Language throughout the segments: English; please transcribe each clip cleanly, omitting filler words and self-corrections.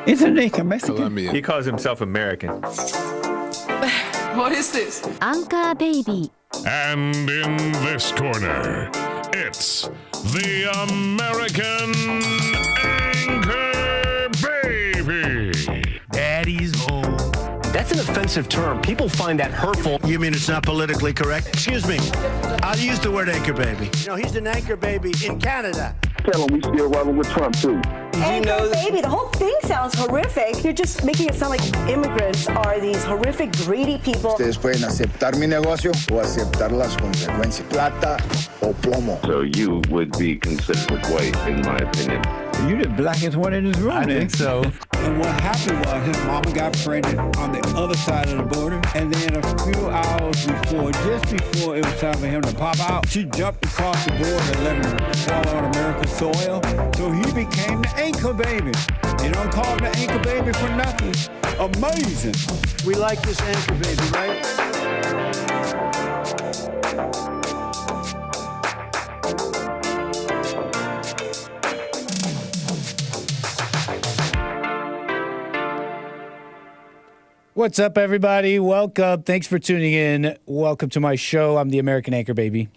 Isn't he Mexican? Colombian. He calls himself American. What is this? Anchor Baby. And in this corner, it's the American Anchor Baby. Daddy's home. That's an offensive term. People find that hurtful. You mean it's not politically correct? Excuse me. I'll use the word anchor baby. You know, he's an anchor baby in Canada. Tell him we still rolling with Trump, too. Anchor baby, the whole thing sounds horrific. You're just making it sound like immigrants are these horrific, greedy people. Ustedes pueden aceptar mi negocio o aceptar las consecuencias. Plata o plomo. So you would be considered white, in my opinion. You the blackest one in this room. I think so. And what happened was his mama got pregnant on the other side of the border, and then a few hours before, just before it was time for him to pop out, she jumped across the border and let him fall on American soil. So he became the anchor baby. They don't call him the anchor baby for nothing. Amazing. We like this anchor baby, right? What's up, everybody? Welcome. Thanks for tuning in. Welcome to my show. I'm the American Anchor Baby.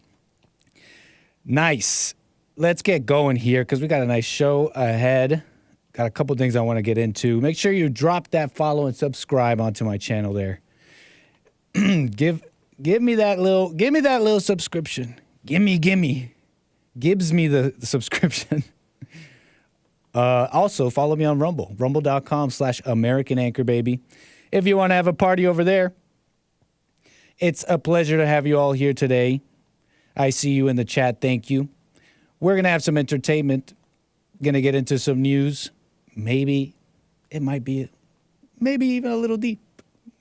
Nice. Let's get going here because we got a nice show ahead. Got a couple things I want to get into. Make sure you drop that follow and subscribe onto my channel there. give me that little subscription. Gimme. Gives me the subscription. Also, follow me on Rumble. Rumble.com/American Anchor Baby. If you want to have a party over there, it's a pleasure to have you all here today. I see you in the chat. Thank you. We're going to have some entertainment. Going to get into some news. Maybe it might be, maybe even a little deep.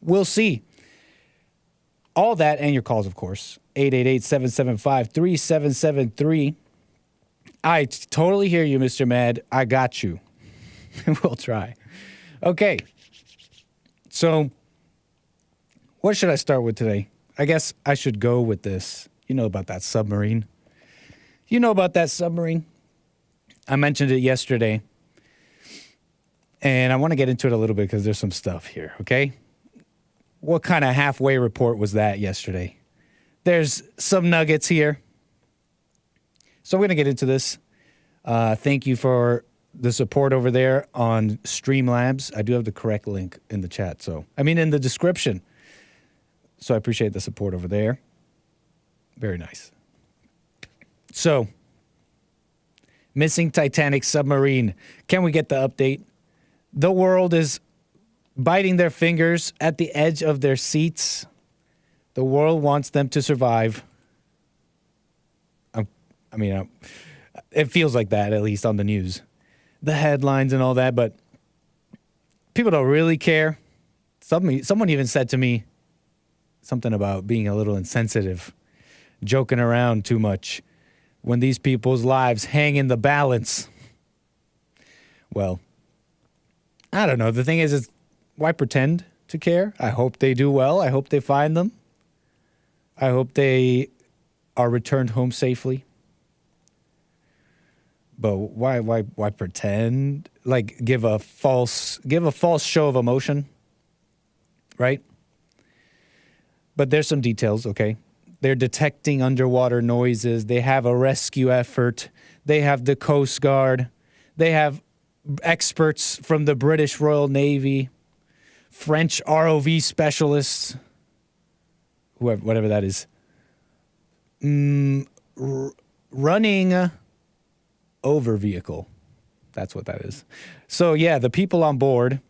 We'll see. All that and your calls, of course. 888-775-3773. I totally hear you, Mr. Mad. I got you. We'll try. Okay. So, what should I start with today? I guess I should go with this. You know about that submarine. I mentioned it yesterday. And I want to get into it a little bit because there's some stuff here, okay? What kind of halfway report was that yesterday? There's some nuggets here. So, we're going to get into this. Thank you for the support over there on Streamlabs. I do have the correct link in the chat, in the description. So I appreciate the support over there. Very nice. So, missing Titanic submarine. Can we get the update? The world is biting their fingers at the edge of their seats. The world wants them to survive. It feels like that, at least on the news. The headlines and all that, but people don't really care. Someone even said to me something about being a little insensitive, joking around too much when these people's lives hang in the balance. Well, I don't know. The thing is why pretend to care? I hope they do well. I hope they find them. I hope they are returned home safely. But why pretend? Like give a false show of emotion, right? But there's some details, okay? They're detecting underwater noises. They have a rescue effort. They have the Coast Guard. They have experts from the British Royal Navy, French ROV specialists, whatever that is, running over vehicle. That's what that is. So, yeah, the people on board.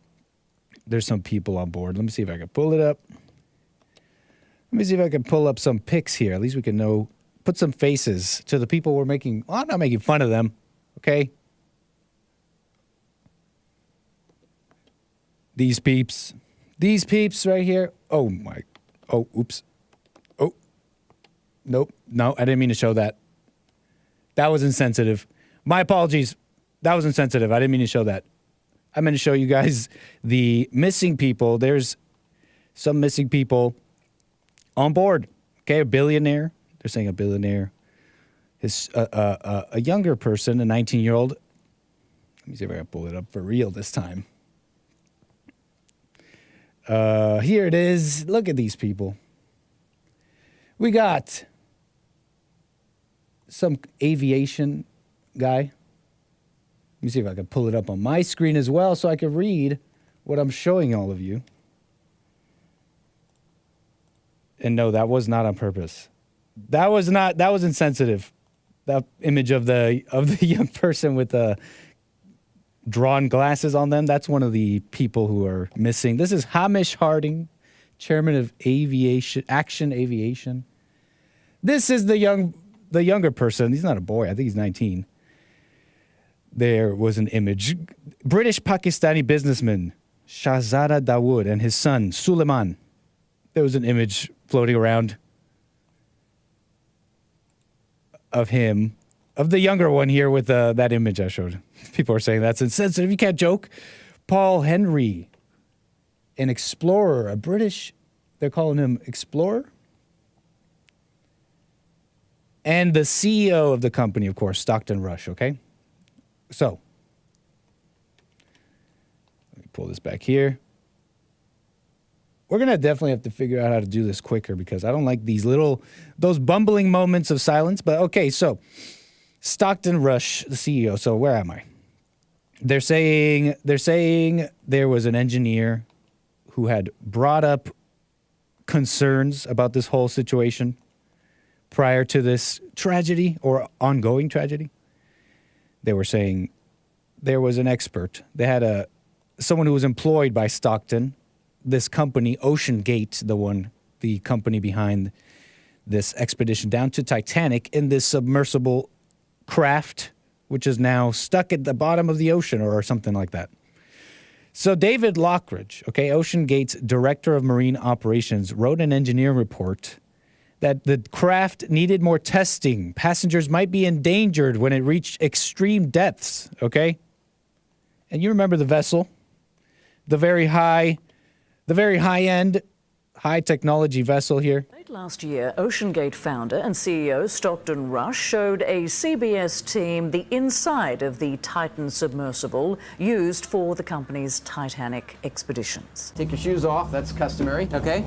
There's some people on board. Let me see if I can pull it up. Let me see if I can pull up some pics here. At least we can know, put some faces to the people we're making. Well, I'm not making fun of them, okay? These peeps right here. Oh, oops. Oh, nope. No, I didn't mean to show that. That was insensitive. My apologies. That was insensitive. I didn't mean to show that. I meant to show you guys the missing people. There's some missing people on board. Okay, a billionaire. They're saying a billionaire. A younger person, a 19-year-old. Let me see if I can pull it up for real this time. Here it is. Look at these people. We got some aviation guy. Let me see if I can pull it up on my screen as well so I can read what I'm showing all of you. And no, that was not on purpose. That was insensitive. That image of the young person with the drawn glasses on them, that's one of the people who are missing. This is Hamish Harding, chairman of Action Aviation. This is the younger person. He's not a boy. I think he's 19. There was an image. British Pakistani businessman Shahzada Dawood and his son Suleiman. There was an image floating around of him, of the younger one here with that image I showed. People are saying that's insensitive. You can't joke. Paul Henry, an explorer, a British, they're calling him explorer. And the CEO of the company, of course, Stockton Rush, okay? So, let me pull this back here. We're going to definitely have to figure out how to do this quicker because I don't like those bumbling moments of silence. But okay, so Stockton Rush, the CEO. So where am I? They're saying there was an engineer who had brought up concerns about this whole situation prior to this tragedy or ongoing tragedy. They were saying there was an expert. They had someone who was employed by Stockton, this company, OceanGate, the company behind this expedition down to Titanic in this submersible craft, which is now stuck at the bottom of the ocean or something like that. So David Lockridge, okay, OceanGate's director of marine operations, wrote an engineering report that the craft needed more testing. Passengers might be endangered when it reached extreme depths, okay? And you remember the vessel, the very high-end, high-technology vessel here. Late last year, OceanGate founder and CEO Stockton Rush showed a CBS team the inside of the Titan submersible used for the company's Titanic expeditions. Take your shoes off, that's customary, okay?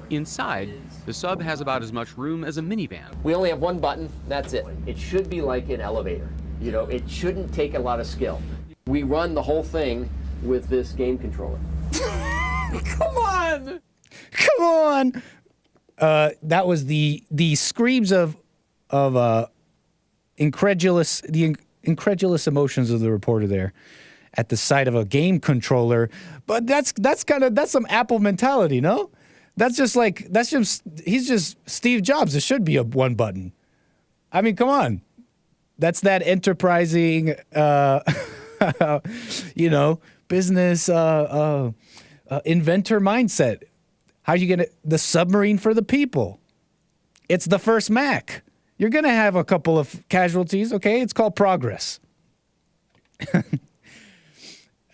Inside, the sub has about as much room as a minivan. We only have one button, that's it. It should be like an elevator. You know, it shouldn't take a lot of skill. We run the whole thing with this game controller. Come on! That was the screams of incredulous emotions of the reporter there at the sight of a game controller. But that's some Apple mentality, no? He's just Steve Jobs. It should be a one button. I mean, come on. That's that enterprising, business inventor mindset. How are you going to, the submarine for the people? It's the first Mac. You're going to have a couple of casualties, okay? It's called progress.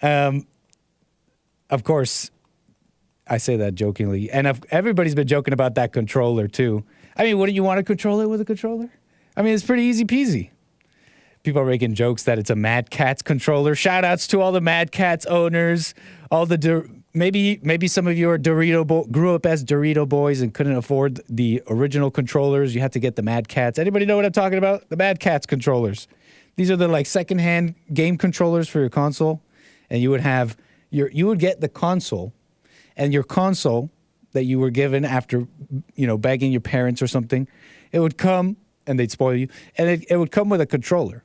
Of course, I say that jokingly. And everybody's been joking about that controller, too. I mean, wouldn't you want to control it with a controller? I mean, it's pretty easy peasy. People are making jokes that it's a Mad Catz controller. Shout outs to all the Mad Catz owners. All the maybe some of you are grew up as Dorito boys and couldn't afford the original controllers. You had to get the Mad Catz. Anybody know what I'm talking about? The Mad Catz controllers. These are the secondhand game controllers for your console, and you would get the console, and your console that you were given after begging your parents or something, it would come and they'd spoil you, and it would come with a controller.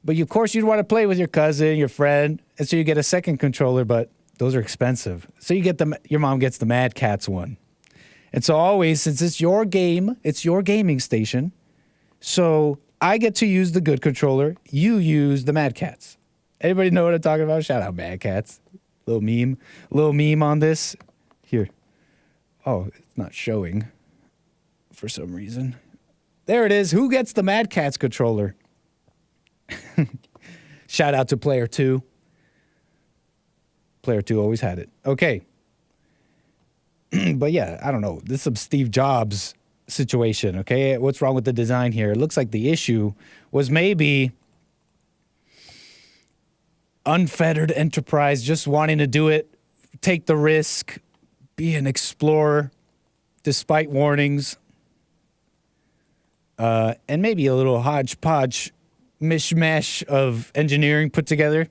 But of course, you'd want to play with your cousin, your friend, and so you get a second controller, but those are expensive. So your mom gets the Mad Catz one. And so always, since it's your game, it's your gaming station, so I get to use the good controller, you use the Mad Catz. Anybody know what I'm talking about? Shout out Mad Catz. Little meme on this. Here. Oh, it's not showing for some reason. There it is. Who gets the Mad Catz controller? Shout out to Player 2. Player 2 always had it. Okay. But yeah, I don't know. This is some Steve Jobs situation, okay? What's wrong with the design here? It looks like the issue was maybe unfettered enterprise just wanting to do it take the risk, be an explorer, despite warnings, and maybe a little hodgepodge mishmash of engineering put together.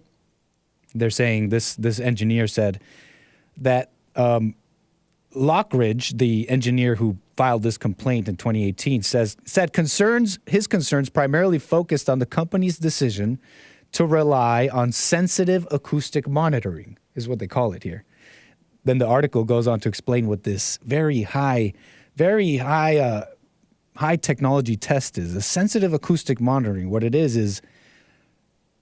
They're saying this engineer said that Lockridge, the engineer who filed this complaint in 2018, said his concerns primarily focused on the company's decision to rely on sensitive acoustic monitoring, is what they call it here. Then the article goes on to explain what this very high technology test is. A sensitive acoustic monitoring, what it is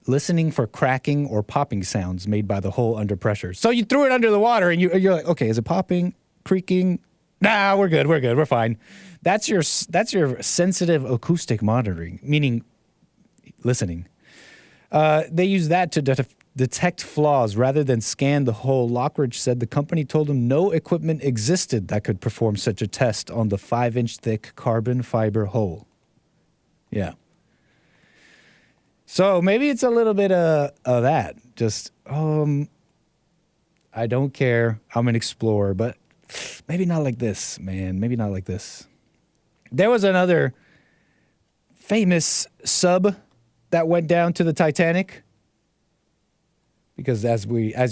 listening for cracking or popping sounds made by the hull under pressure. So you threw it under the water and you're like, okay, is it popping, creaking? Nah, we're good, we're fine. That's your sensitive acoustic monitoring, meaning listening. They use that to detect flaws rather than scan the hull. Lockridge said the company told him no equipment existed that could perform such a test on the 5-inch thick carbon fiber hull. Yeah. So maybe it's a little bit of that. Just, I don't care. I'm an explorer, but maybe not like this, man. Maybe not like this. There was another famous sub that went down to the Titanic. Because as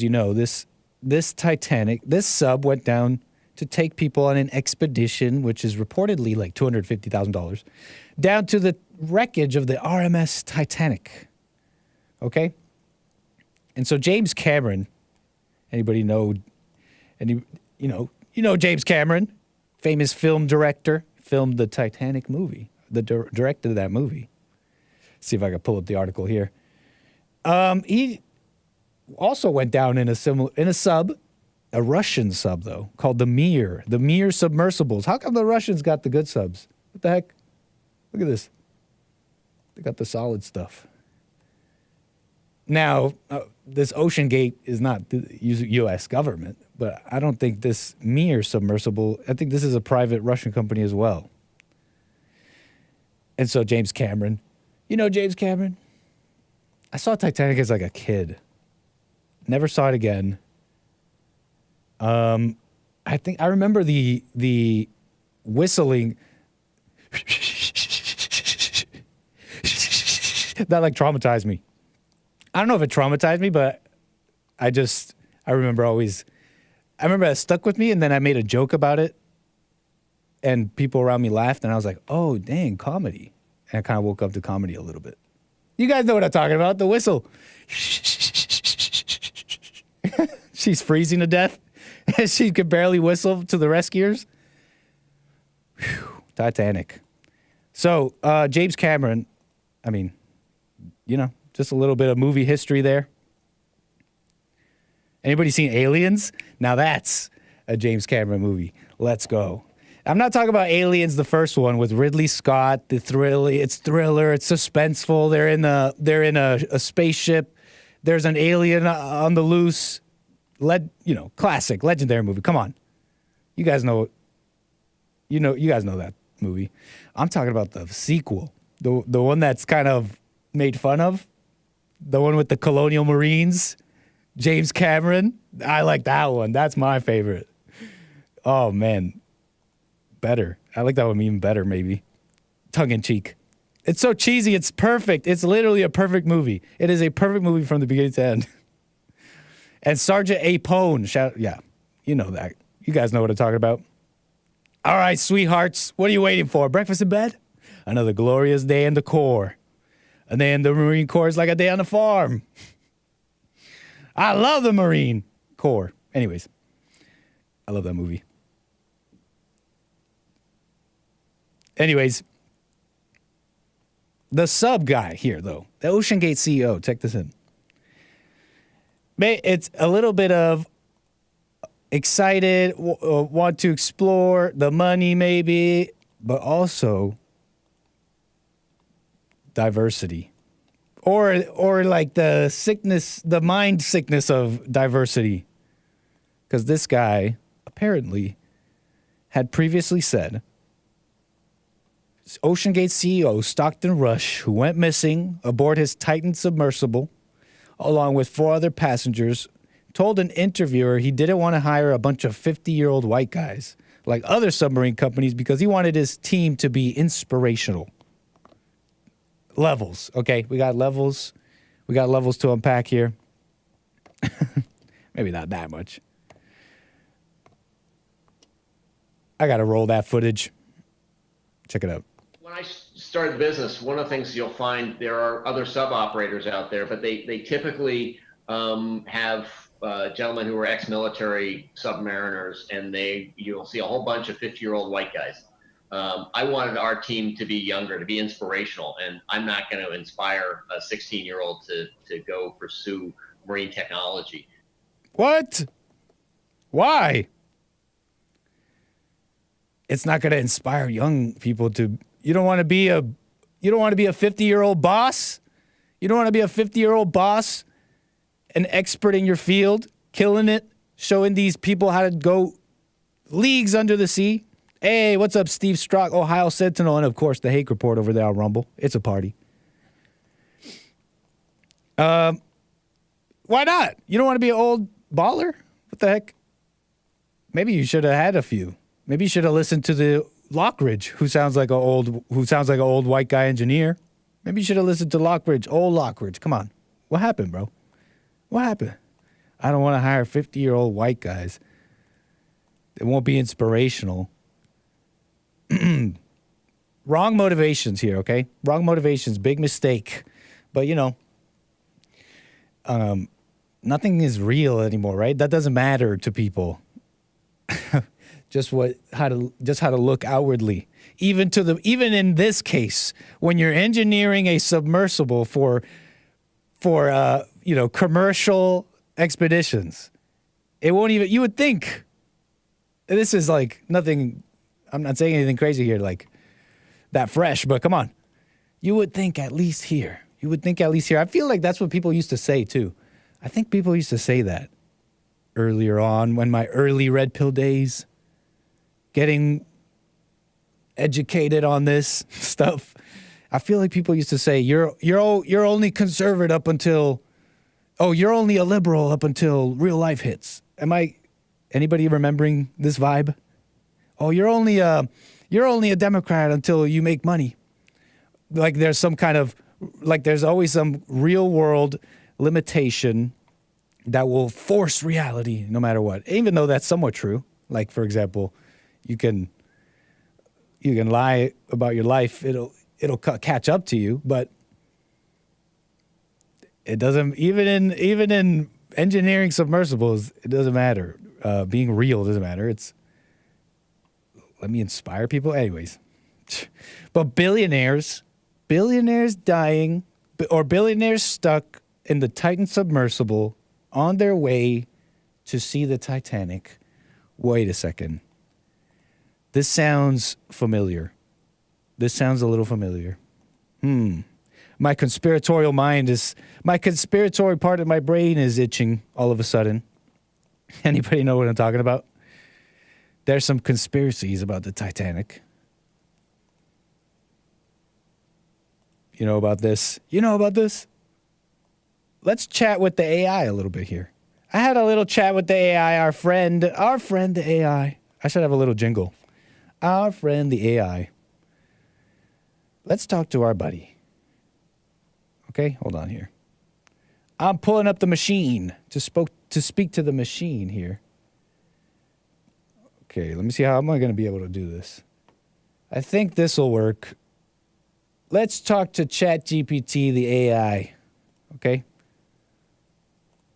you know, this sub went down to take people on an expedition, which is reportedly like $250,000, down to the wreckage of the RMS Titanic. Okay? And so James Cameron, anybody know, you know James Cameron, famous film director, filmed the Titanic movie, directed that movie. See if I can pull up the article here. He also went down in a sub, a Russian sub though, called the Mir submersibles. How come the Russians got the good subs? What the heck? Look at this. They got the solid stuff. Now, this Ocean Gate is not the U.S. government, but I don't think this Mir submersible, I think this is a private Russian company as well. And so James Cameron, you know James Cameron? I saw Titanic as like a kid. Never saw it again. I think I remember the whistling that like traumatized me. I don't know if it traumatized me, but I remember it stuck with me, and then I made a joke about it, and people around me laughed, and I was like, oh, dang, comedy. And I kind of woke up to comedy a little bit. You guys know what I'm talking about, the whistle. She's freezing to death, and she could barely whistle to the rescuers. Whew, Titanic. So, James Cameron, I mean, just a little bit of movie history there. Anybody seen Aliens? Now that's a James Cameron movie. Let's go. I'm not talking about Aliens, the first one with Ridley Scott. It's thriller, it's suspenseful. They're in a spaceship. There's an alien on the loose. Classic, legendary movie. Come on, you guys know. You guys know that movie. I'm talking about the sequel, the one that's kind of made fun of. The one with the colonial marines, James Cameron. I like that one. That's my favorite. Oh, man. Better. I like that one even better, maybe. Tongue in cheek. It's so cheesy. It's perfect. It's literally a perfect movie. It is a perfect movie from the beginning to end. And Sergeant Apone. Yeah, you know that. You guys know what I'm talking about. All right, sweethearts. What are you waiting for? Breakfast in bed? Another glorious day in the Corps. A day in the Marine Corps is like a day on the farm. I love the Marine Corps. Anyways, I love that movie. Anyways, the sub guy here, though, the Ocean Gate CEO, check this in. It's a little bit of excited, want to explore the money maybe, but also diversity, or like the sickness, the mind sickness of diversity, because this guy apparently had previously said, Ocean Gate CEO Stockton Rush, who went missing aboard his Titan submersible, along with 4 other passengers, told an interviewer he didn't want to hire a bunch of 50-year-old white guys like other submarine companies because he wanted his team to be inspirational. Levels, okay? We got levels. We got levels to unpack here. Maybe not that much. I got to roll that footage. Check it out. When I started the business, one of the things you'll find, there are other sub-operators out there, but they typically have gentlemen who are ex-military submariners, and you'll see a whole bunch of 50-year-old white guys. I wanted our team to be younger, to be inspirational, and I'm not going to inspire a 16-year-old to go pursue marine technology. What? Why? It's not going to inspire young people to. You don't want to be a 50-year-old boss. You don't want to be a 50-year-old boss, an expert in your field, killing it, showing these people how to go leagues under the sea. Hey, what's up, Steve Strock, Ohio Sentinel, and of course the Hake Report over there on Rumble. It's a party. Why not? You don't want to be an old baller? What the heck? Maybe you should have had a few. Maybe you should have listened to the Lockridge, who sounds like an old white guy engineer. Maybe you should have listened to Lockridge, old Lockridge. Come on. What happened, bro? What happened? I don't want to hire 50-year-old white guys. It won't be inspirational. Wrong motivations here, okay? Wrong motivations, big mistake. But, nothing is real anymore, right? That doesn't matter to people. Just how to look outwardly. Even in this case, when you're engineering a submersible for commercial expeditions, it won't even. You would think. This is like nothing. I'm not saying anything crazy here, like that fresh. But come on, you would think at least here. I feel like that's what people used to say too. I think people used to say that earlier on when my early red pill days. Getting educated on this stuff, I feel like people used to say you're only conservative up until, you're only a liberal up until real life hits. Anybody remembering this vibe? Oh, you're only a Democrat until you make money. Like there's there's always some real world limitation that will force reality no matter what. Even though that's somewhat true. Like for example. You can lie about your life. It'll catch up to you, but it doesn't. Even in engineering submersibles, it doesn't matter. Being real doesn't matter. It's let me inspire people, anyways. But billionaires dying, or billionaires stuck in the Titan submersible on their way to see the Titanic. Wait a second. This sounds familiar. This sounds a little familiar. My conspiratorial part of my brain is itching all of a sudden. Anybody know what I'm talking about? There's some conspiracies about the Titanic. You know about this? Let's chat with the AI a little bit here. I had a little chat with the AI, our friend the AI. I should have a little jingle. Our friend, the AI. Let's talk to our buddy. Okay, hold on here. I'm pulling up the machine to speak to the machine here. Okay, let me see how am I going to be able to do this. I think this will work. Let's talk to ChatGPT, the AI. Okay?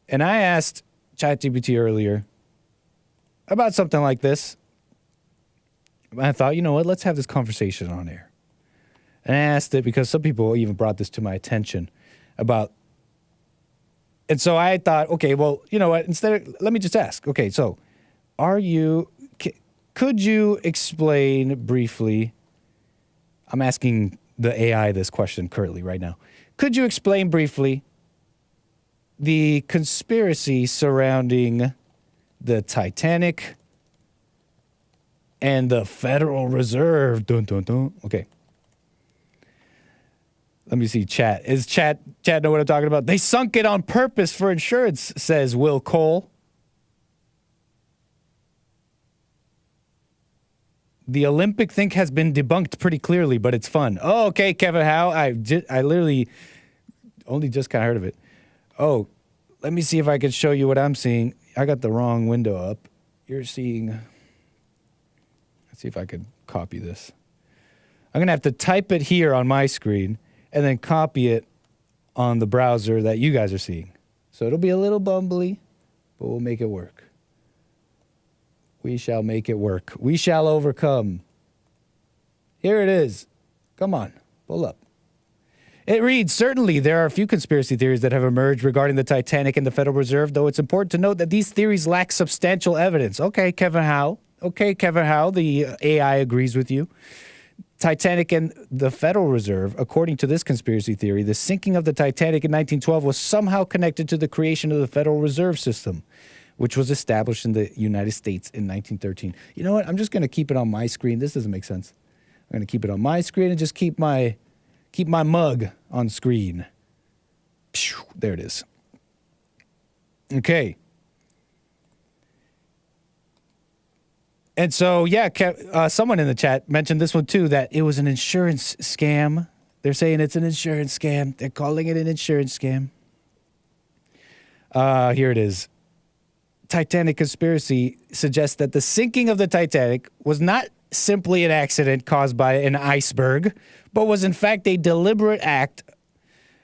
And I asked ChatGPT earlier about something like this. I thought, you know what, let's have this conversation on air. And I asked it because some people even brought this to my attention about, and so I thought, okay, well, you know what, let me just ask. Okay, so could you explain briefly, I'm asking the AI this question currently right now. Could you explain briefly the conspiracy surrounding the Titanic and the Federal Reserve? Dun, dun, dun. Okay. Let me see chat. Is chat know what I'm talking about? They sunk it on purpose for insurance, says Will Cole. The Olympic thing has been debunked pretty clearly, but it's fun. Oh, okay, Kevin Howe. I literally only just kind of heard of it. Oh, let me see if I can show you what I'm seeing. I got the wrong window up. You're seeing... Let's see if I could copy this. I'm going to have to type it here on my screen and then copy it on the browser that you guys are seeing. So it'll be a little bumbly, but we'll make it work. We shall make it work. We shall overcome. Here it is. Come on, pull up. It reads, certainly there are a few conspiracy theories that have emerged regarding the Titanic and the Federal Reserve, though it's important to note that these theories lack substantial evidence. Okay, Kevin Howe. The AI agrees with you. Titanic and the Federal Reserve, according to this conspiracy theory, the sinking of the Titanic in 1912 was somehow connected to the creation of the Federal Reserve System, which was established in the United States in 1913. You know what? I'm just going to keep it on my screen. This doesn't make sense. I'm going to keep it on my screen and just keep my mug on screen. There it is. Okay. And so, yeah, someone in the chat mentioned this one too, that it was an insurance scam. They're saying it's an insurance scam. They're calling it an insurance scam. Here it is. Titanic conspiracy suggests that the sinking of the Titanic was not simply an accident caused by an iceberg, but was in fact a deliberate act.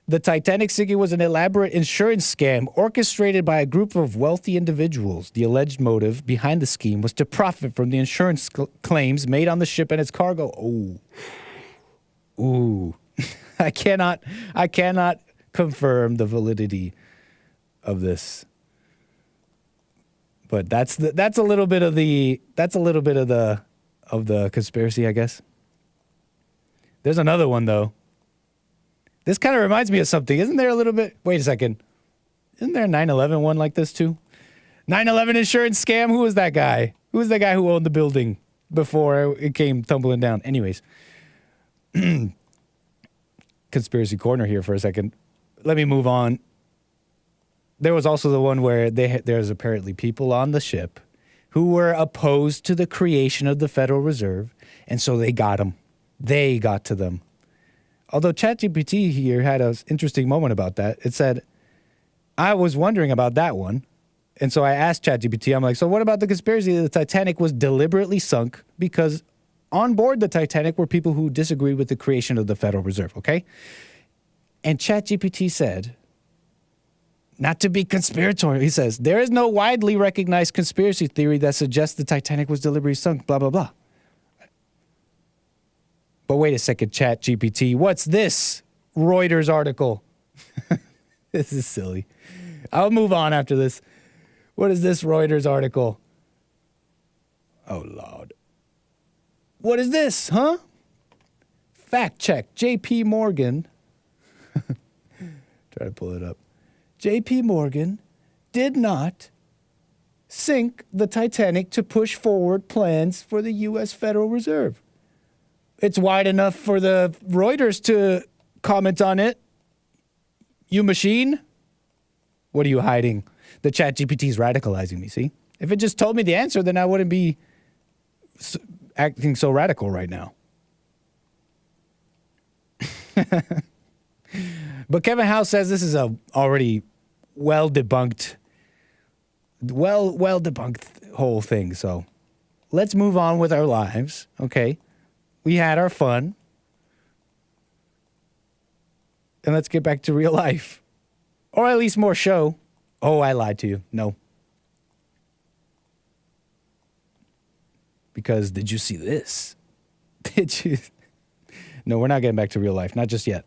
The Titanic sinking was an elaborate insurance scam orchestrated by a group of wealthy individuals. The alleged motive behind the scheme was to profit from the insurance claims made on the ship and its cargo. Ooh. I cannot confirm the validity of this. But that's a little bit of the conspiracy, I guess. There's another one though. This kind of reminds me of something. Isn't there a little bit? Wait a second. Isn't there a 9/11 one like this too? 9/11 insurance scam. Who was that guy? Who was the guy who owned the building before it came tumbling down? Anyways, conspiracy corner here for a second. Let me move on. There was also the one where there's apparently people on the ship who were opposed to the creation of the Federal Reserve, and so they got them. They got to them. Although ChatGPT here had an interesting moment about that. It said, I was wondering about that one. And so I asked ChatGPT, I'm like, so what about the conspiracy that the Titanic was deliberately sunk because on board the Titanic were people who disagreed with the creation of the Federal Reserve, okay? And ChatGPT said, not to be conspiratorial, he says, there is no widely recognized conspiracy theory that suggests the Titanic was deliberately sunk, blah, blah, blah. But wait a second, ChatGPT. What's this Reuters article? This is silly. I'll move on after this. What is this Reuters article? Oh, Lord. What is this, huh? Fact check. J.P. Morgan. Try to pull it up. J.P. Morgan did not sink the Titanic to push forward plans for the U.S. Federal Reserve. It's wide enough for the Reuters to comment on it. You machine? What are you hiding? The ChatGPT is radicalizing me, see? If it just told me the answer, then I wouldn't be acting so radical right now. But Kevin Howe says this is a already well-debunked whole thing. So let's move on with our lives, okay? We had our fun. And let's get back to real life. Or at least more show. Oh, I lied to you. No. Because did you see this? Did you? No, we're not getting back to real life. Not just yet.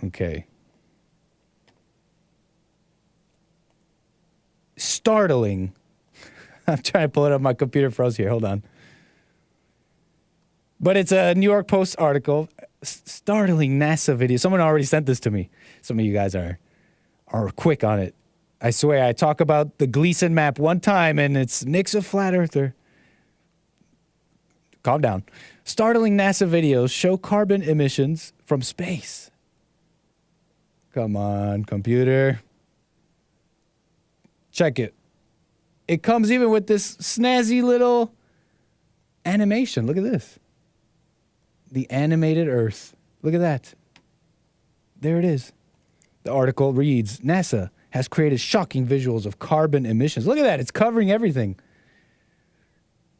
Okay. Startling. I'm trying to pull it up. My computer froze here. Hold on. But it's a New York Post article. Startling NASA video. Someone already sent this to me. Some of you guys are quick on it. I swear, I talk about the Gleason map one time, and it's Nick's a flat earther. calm down. Startling NASA videos show carbon emissions from space. Come on, computer. Check it. It comes even with this snazzy little animation. Look at this. The animated Earth. Look at that. There it is. The article reads, NASA has created shocking visuals of carbon emissions. Look at that. It's covering everything.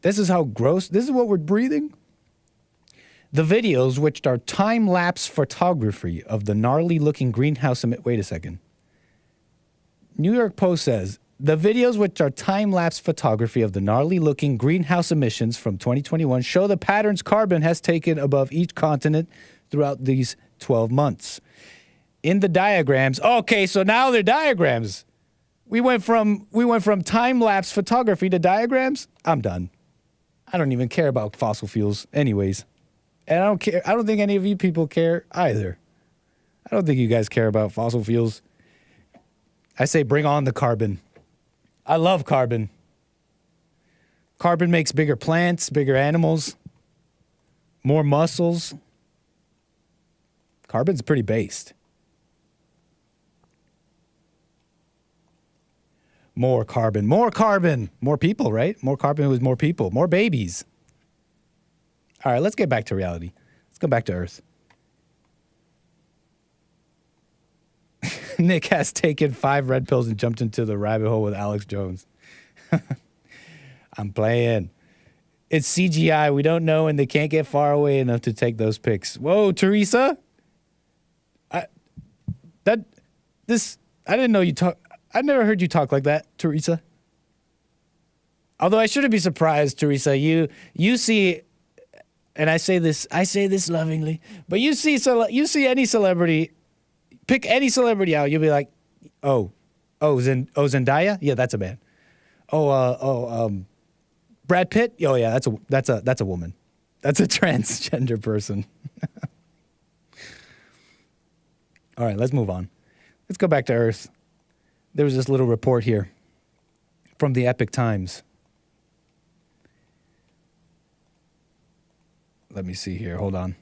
This is how gross. This is what we're breathing. The videos, which are time-lapse photography of the gnarly-looking greenhouse emit. Wait a second. New York Post says, the videos, which are time-lapse photography of the gnarly-looking greenhouse emissions from 2021, show the patterns carbon has taken above each continent throughout these 12 months. In the diagrams, okay, so now they're diagrams. We went from time-lapse photography to diagrams. I'm done. I don't even care about fossil fuels anyways. And I don't care. I don't think any of you people care either. I don't think you guys care about fossil fuels. I say bring on the carbon. I love carbon. Carbon makes bigger plants, bigger animals, more muscles. Carbon's pretty based. More carbon, more carbon, more people, right? More carbon with more people, more babies. All right, let's get back to reality. Let's go back to Earth. Nick has taken 5 red pills and jumped into the rabbit hole with Alex Jones. I'm playing. It's CGI. We don't know, and they can't get far away enough to take those pics. Whoa, Teresa. I didn't know you talk. I never heard you talk like that, Teresa. Although I shouldn't be surprised, Teresa. You see, and I say this lovingly, but you see any celebrity, pick any celebrity out, you'll be like, Zendaya? Yeah, that's a man. Brad Pitt? Oh yeah, that's a woman. That's a transgender person. All right, let's move on. Let's go back to Earth. There was this little report here from the Epic Times. Let me see here. Hold on.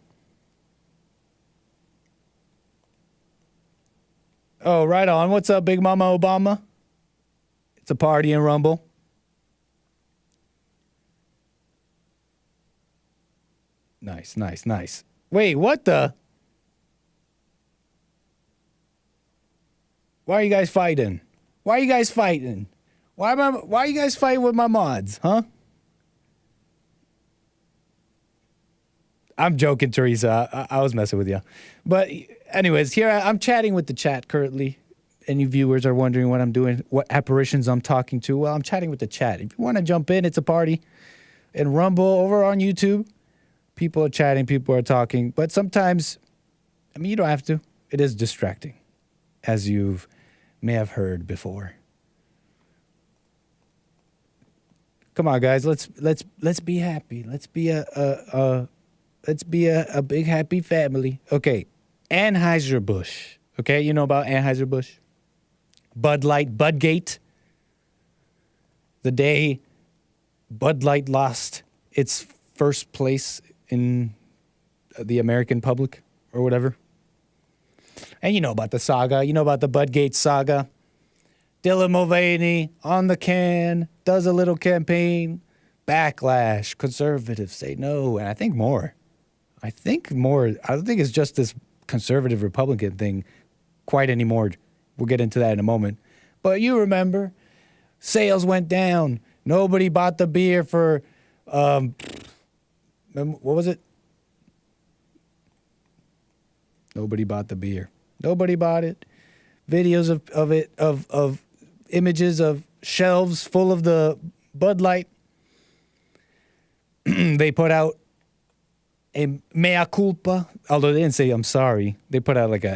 Oh, right on. What's up, Big Mama Obama? It's a party in Rumble. Nice, nice, nice. Wait, what the? Why are you guys fighting? Why are you guys fighting? Why are you guys fighting with my mods, huh? I'm joking, Teresa. I was messing with you. But anyways, here I'm chatting with the chat currently. Any viewers are wondering what I'm doing, what apparitions I'm talking to. Well, I'm chatting with the chat. If you want to jump in, it's a party. And Rumble over on YouTube, people are chatting, people are talking. But sometimes, I mean, you don't have to. It is distracting, as you may have heard before. Come on, guys. Let's be happy. Let's be a big happy family. Okay, Anheuser-Busch. Okay, you know about Anheuser-Busch? Bud Light, Budgate. The day Bud Light lost its first place in the American public or whatever. And you know about the saga. You know about the Budgate saga. Dylan Mulvaney on the can, does a little campaign. Backlash. Conservatives say no. And I think more. I don't think it's just this conservative Republican thing quite anymore. We'll get into that in a moment. But you remember, sales went down. Nobody bought the beer for, what was it? Nobody bought the beer. Nobody bought it. Videos of images of shelves full of the Bud Light. They put out a mea culpa, although they didn't say I'm sorry. They put out like an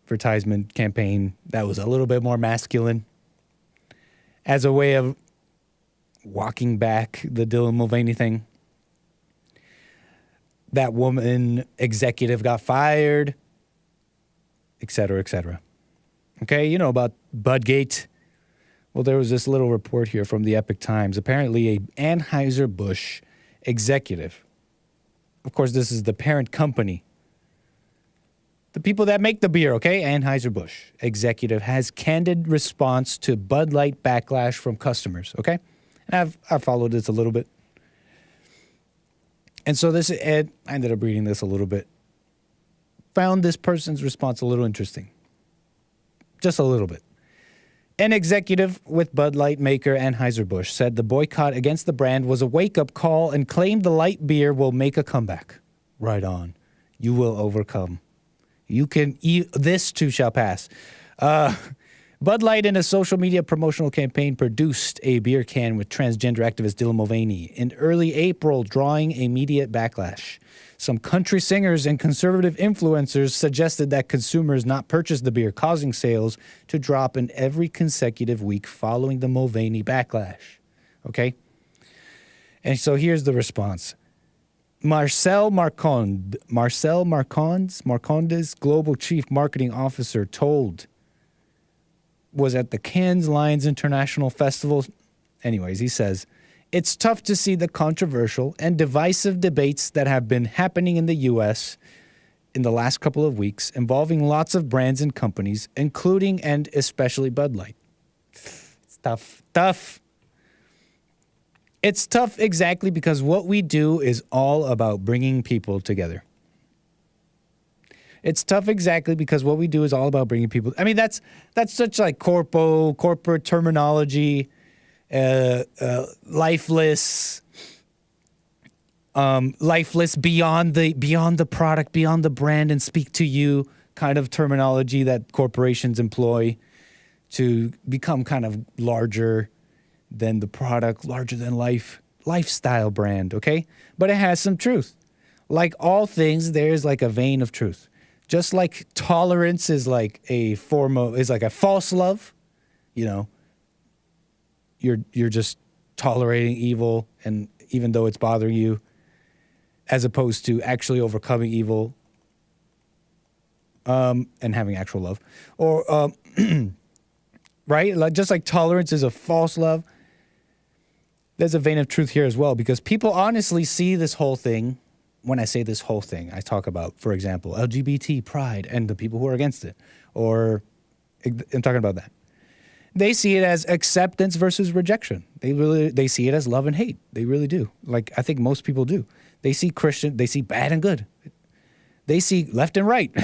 advertisement campaign that was a little bit more masculine as a way of walking back the Dylan Mulvaney thing. That woman executive got fired, et cetera, et cetera. Okay, you know about Budgate. Well, there was this little report here from the Epic Times. Apparently, a Anheuser-Busch executive. Of course, this is the parent company. The people that make the beer, okay? Anheuser-Busch executive has candid response to Bud Light backlash from customers, okay? And I've followed this a little bit. And so I ended up reading this a little bit. Found this person's response a little interesting. Just a little bit. An executive with Bud Light maker Anheuser-Busch said the boycott against the brand was a wake-up call and claimed the light beer will make a comeback. Right on. You will overcome. You can eat, this too shall pass. Bud Light, in a social media promotional campaign, produced a beer can with transgender activist Dylan Mulvaney in early April, drawing immediate backlash. Some country singers and conservative influencers suggested that consumers not purchase the beer, causing sales to drop in every consecutive week following the Mulvaney backlash. Okay? And so here's the response. Marcel Marcondes, global chief marketing officer, was at the Cannes Lions International Festival. Anyways, he says, it's tough to see the controversial and divisive debates that have been happening in the U.S. in the last couple of weeks involving lots of brands and companies, including and especially Bud Light. It's tough. It's tough exactly because what we do is all about bringing people together. It's tough exactly because what we do is all about bringing people. I mean, that's such like corporate terminology, lifeless beyond the product, beyond the brand, and speak to you kind of terminology that corporations employ to become kind of larger than the product, larger than life, lifestyle brand. Okay, but it has some truth. Like all things, there's like a vein of truth. Just like tolerance is like a false love, you know, you're just tolerating evil, and even though it's bothering you, as opposed to actually overcoming evil, and having actual love, or right, like just like tolerance is a false love. There's a vein of truth here as well, because people honestly see this whole thing. When I say this whole thing, I talk about, for example, LGBT pride and the people who are against it, or I'm talking about that. They see it as acceptance versus rejection. They see it as love and hate. They really do. Like I think most people do. They see bad and good. They see left and right.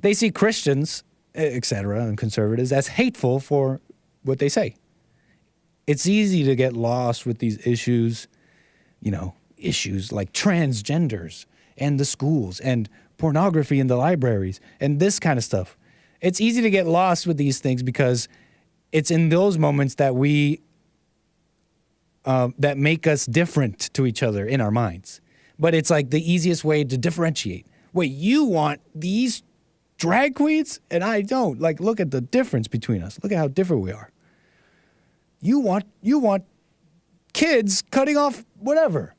They see Christians, etc., and conservatives as hateful for what they say. It's easy to get lost with these issues, you know, issues like transgenders and the schools and pornography in the libraries and this kind of stuff. It's easy to get lost with these things because it's in those moments that that make us different to each other in our minds. But it's like the easiest way to differentiate. Wait, you want these drag queens and I don't. Like, look at the difference between us. Look at how different we are. You want kids cutting off whatever.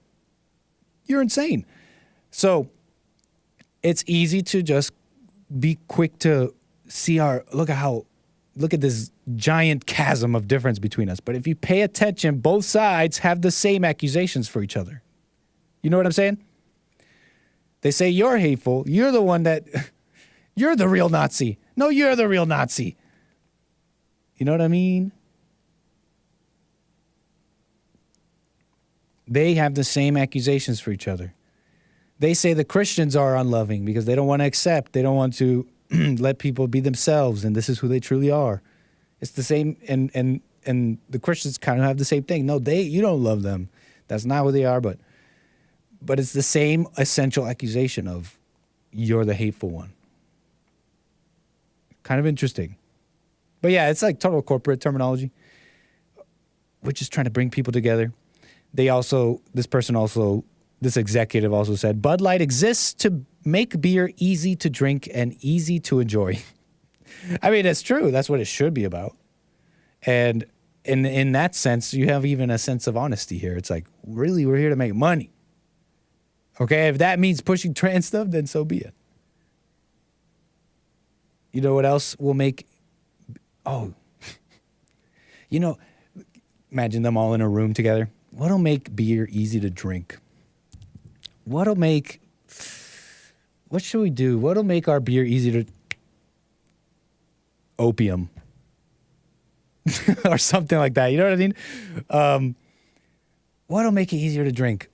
You're insane. So it's easy to just be quick to see look at this giant chasm of difference between us. But if you pay attention, both sides have the same accusations for each other. You know what I'm saying? They say you're hateful. You're the one you're the real Nazi. No, you're the real Nazi. You know what I mean? They have the same accusations for each other. They say the Christians are unloving because they don't want to accept. They don't want to let people be themselves, and this is who they truly are. It's the same, and the Christians kind of have the same thing. No, you don't love them. That's not who they are, but it's the same essential accusation of you're the hateful one. Kind of interesting. But yeah, it's like total corporate terminology. We're just trying to bring people together. This executive also said, Bud Light exists to make beer easy to drink and easy to enjoy. I mean, it's true. That's what it should be about. And in that sense, you have even a sense of honesty here. It's like, really, we're here to make money. Okay, if that means pushing trans stuff, then so be it. You know what else will make... Oh, imagine them all in a room together. What'll make beer easy to drink? What should we do? What'll make our beer easy to... Opium. Or something like that. You know what I mean? What'll make it easier to drink?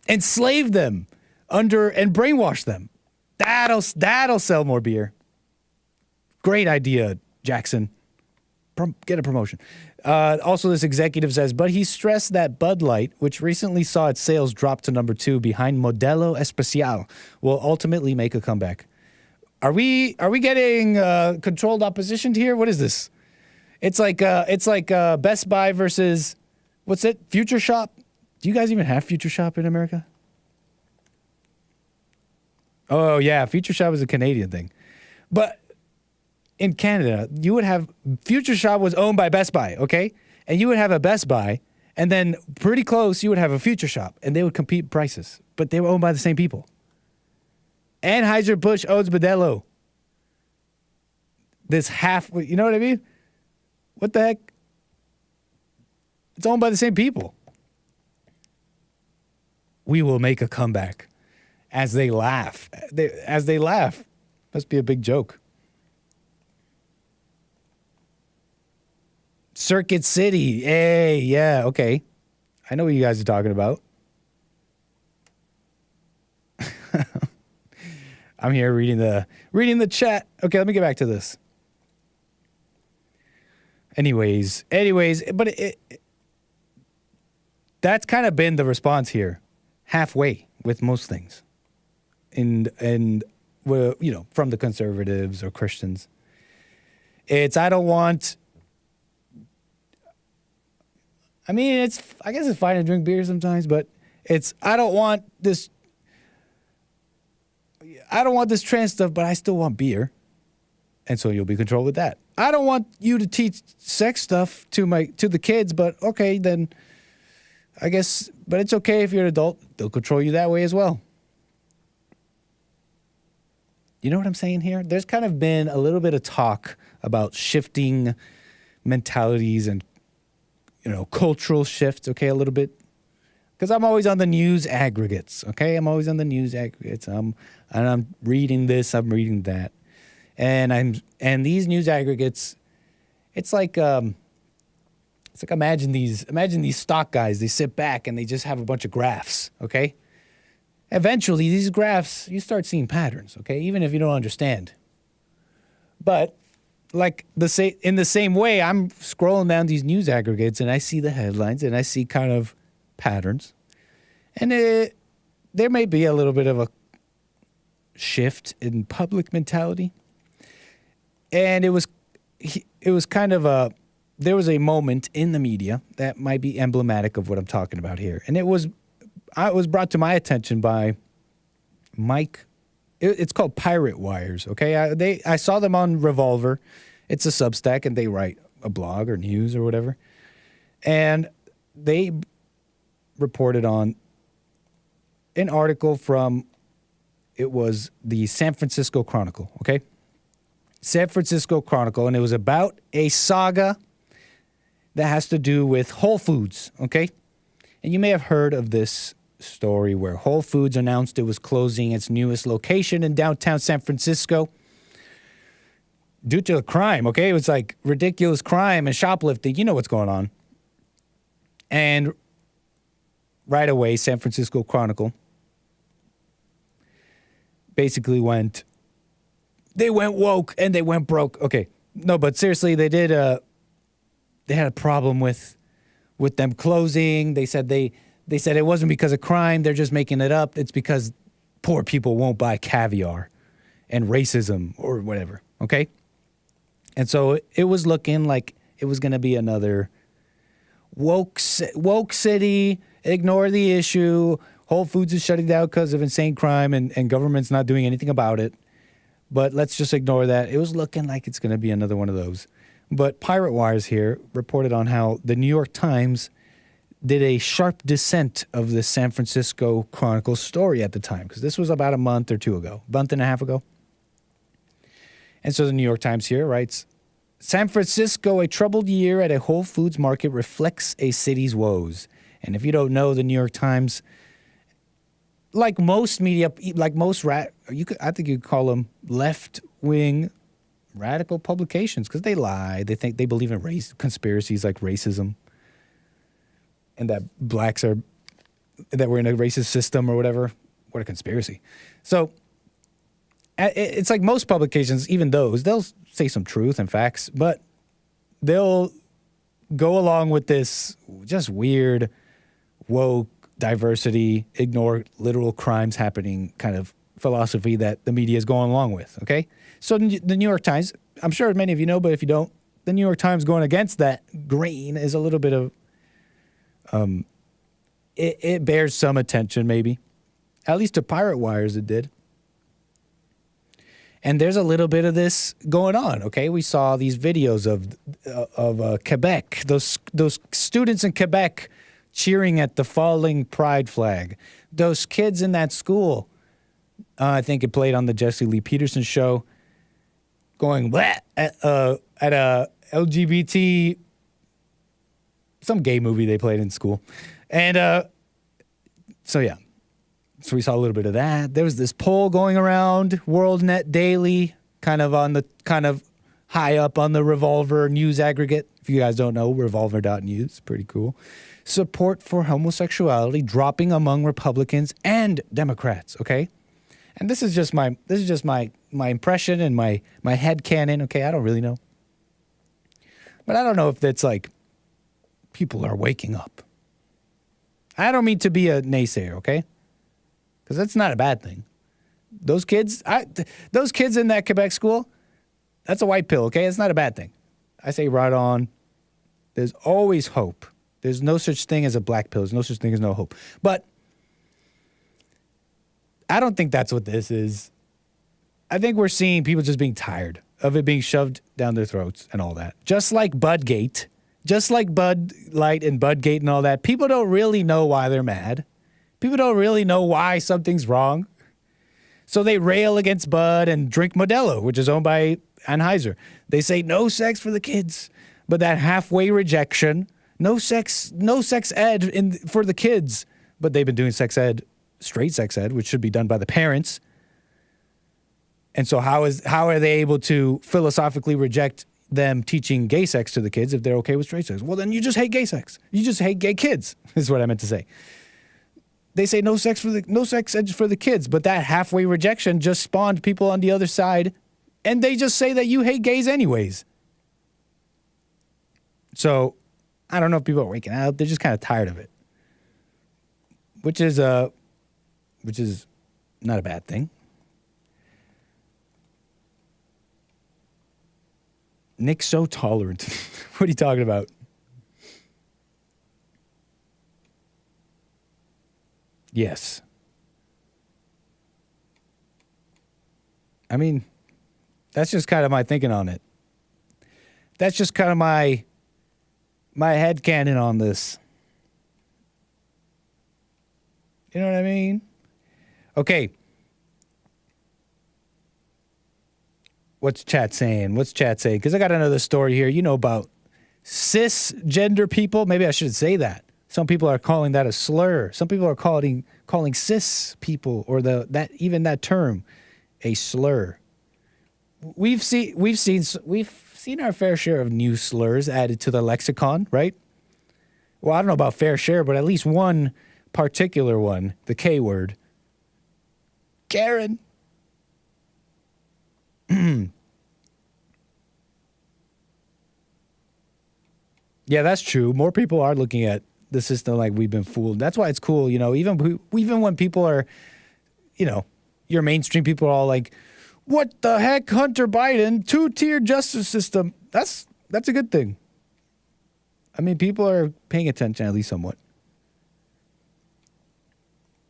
Enslave them and brainwash them. That'll sell more beer. Great idea, Jackson. Get a promotion. Also, this executive says, but he stressed that Bud Light, which recently saw its sales drop to number 2 behind Modelo Especial, will ultimately make a comeback. Are we getting controlled opposition here? What is this? It's like Best Buy versus what's it? Future Shop. Do you guys even have Future Shop in America? Oh yeah, Future Shop is a Canadian thing, but in Canada, you would have Future Shop was owned by Best Buy, okay? And you would have a Best Buy, and then pretty close, you would have a Future Shop, and they would compete prices, but they were owned by the same people. Anheuser-Busch owns Modelo. You know what I mean? What the heck? It's owned by the same people. We will make a comeback as they laugh. As they laugh. Must be a big joke. Circuit City. Hey, yeah, okay. I know what you guys are talking about. I'm here reading the chat. Okay, let me get back to this. Anyways, but that's kind of been the response here, halfway with most things, and well, you know, from the conservatives or Christians. It's I guess it's fine to drink beer sometimes, but I don't want this trans stuff, but I still want beer. And so you'll be controlled with that. I don't want you to teach sex stuff to the kids, but okay, then I guess, but it's okay if you're an adult. They'll control you that way as well. You know what I'm saying here? There's kind of been a little bit of talk about shifting mentalities and, you know, cultural shifts, okay, a little bit. Because I'm always on the news aggregates, okay? I'm always on the news aggregates. And I'm reading this, I'm reading that. And these news aggregates, it's like imagine these stock guys, they sit back and they just have a bunch of graphs, okay? Eventually these graphs, you start seeing patterns, okay? Even if you don't understand. But in the same way, I'm scrolling down these news aggregates and I see the headlines and I see kind of patterns. And there may be a little bit of a shift in public mentality. And it was kind of there was a moment in the media that might be emblematic of what I'm talking about here. And it was brought to my attention by Mike. It's called Pirate Wires, okay? I saw them on Revolver. It's a Substack, and they write a blog or news or whatever. And they reported on an article from, it was the San Francisco Chronicle, okay? San Francisco Chronicle, and it was about a saga that has to do with Whole Foods, okay? And you may have heard of this story where Whole Foods announced it was closing its newest location in downtown San Francisco due to a crime, okay? It was like ridiculous crime and shoplifting. You know what's going on. And right away, San Francisco Chronicle basically went woke and they went broke. Okay, no, but seriously, they had a problem with them closing. They said it wasn't because of crime. They're just making it up. It's because poor people won't buy caviar and racism or whatever. Okay, and so it was looking like it was going to be another woke city. Ignore the issue. Whole Foods is shutting down because of insane crime and government's not doing anything about it. But let's just ignore that. It was looking like it's going to be another one of those. But Pirate Wires here reported on how the New York Times did a sharp dissent of the San Francisco Chronicle story at the time, because this was about a month and a half ago. And so the New York Times here writes, San Francisco, a troubled year at a Whole Foods market reflects a city's woes. And if you don't know, the New York Times like most media, like most I think you'd call them left-wing radical publications because they lie. They think they believe in race conspiracies like racism and that that we're in a racist system or whatever. What a conspiracy. So it's like most publications, even those, they'll say some truth and facts, but they'll go along with this just weird, woke, diversity, ignore literal crimes happening kind of philosophy that the media is going along with, okay? So the New York Times, I'm sure many of you know, but if you don't, the New York Times going against that grain is a little bit of, it bears some attention maybe. At least to Pirate Wires it did. And there's a little bit of this going on, okay? We saw these videos of Quebec, those students in Quebec cheering at the falling pride flag. Those kids in that school, I think it played on the Jesse Lee Peterson show, going bleh at a LGBT, some gay movie they played in school. And so yeah. So we saw a little bit of that. There was this poll going around, WorldNet Daily, kind of high up on the Revolver news aggregate. If you guys don't know, revolver.news, pretty cool. Support for homosexuality dropping among Republicans and Democrats, okay? And this is just my impression and my headcanon, okay? I don't really know. But I don't know if that's like people are waking up. I don't mean to be a naysayer, okay? Because that's not a bad thing. Those kids in that Quebec school, that's a white pill, okay? It's not a bad thing. I say right on. There's always hope. There's no such thing as a black pill. There's no such thing as no hope. But I don't think that's what this is. I think we're seeing people just being tired of it being shoved down their throats and all that. Just like Budgate, just like Bud Light and Budgate and all that, people don't really know why they're mad. People don't really know why something's wrong. So they rail against Bud and drink Modelo, which is owned by Anheuser. They say no sex for the kids, but that halfway rejection, no sex ed for the kids, but they've been doing sex ed, straight sex ed, which should be done by the parents. And so how are they able to philosophically reject them teaching gay sex to the kids if they're okay with straight sex? Well, then you just hate gay sex. You just hate gay kids, is what I meant to say. They say no sex ed for the kids, but that halfway rejection just spawned people on the other side, and they just say that you hate gays anyways. So I don't know if people are waking up. They're just kind of tired of it, which is not a bad thing. Nick's so tolerant. What are you talking about? Yes. I mean, that's just kind of my thinking on it. That's just kind of my headcanon on this. You know what I mean? Okay. What's chat saying? Because I got another story here. You know about cisgender people. Maybe I should say that. Some people are calling that a slur. Some people are calling cis people or that term a slur. We've seen our fair share of new slurs added to the lexicon, right? Well, I don't know about fair share, but at least one particular one, the K word. Karen. Yeah, that's true. More people are looking at the system like we've been fooled. That's why it's cool, you know, even when people are, you know, your mainstream people are all like, what the heck, Hunter Biden, two-tier justice system. That's a good thing. I mean, people are paying attention, at least somewhat.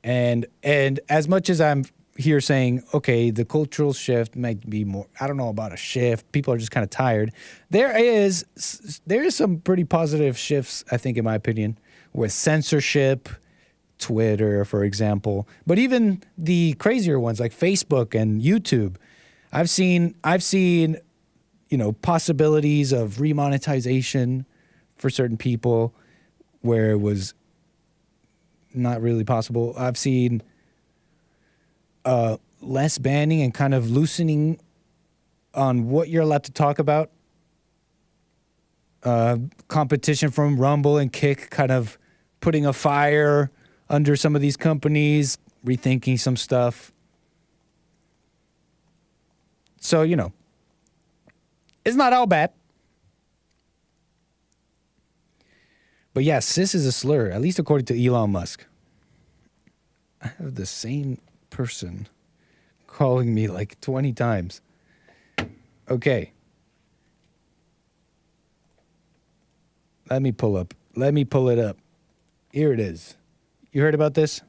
And as much as I'm here saying, okay, the cultural shift might be more, I don't know about a shift. People are just kind of tired. There is some pretty positive shifts, I think, in my opinion, with censorship, Twitter, for example, but even the crazier ones like Facebook and YouTube. I've seen, you know, possibilities of remonetization for certain people where it was not really possible. I've seen less banning and kind of loosening on what you're allowed to talk about. Competition from Rumble and Kick kind of putting a fire under some of these companies, rethinking some stuff. So, you know, it's not all bad. But yeah, cis is a slur, at least according to Elon Musk. I have the same person calling me like 20 times. Okay. Let me pull it up. Here it is. You heard about this?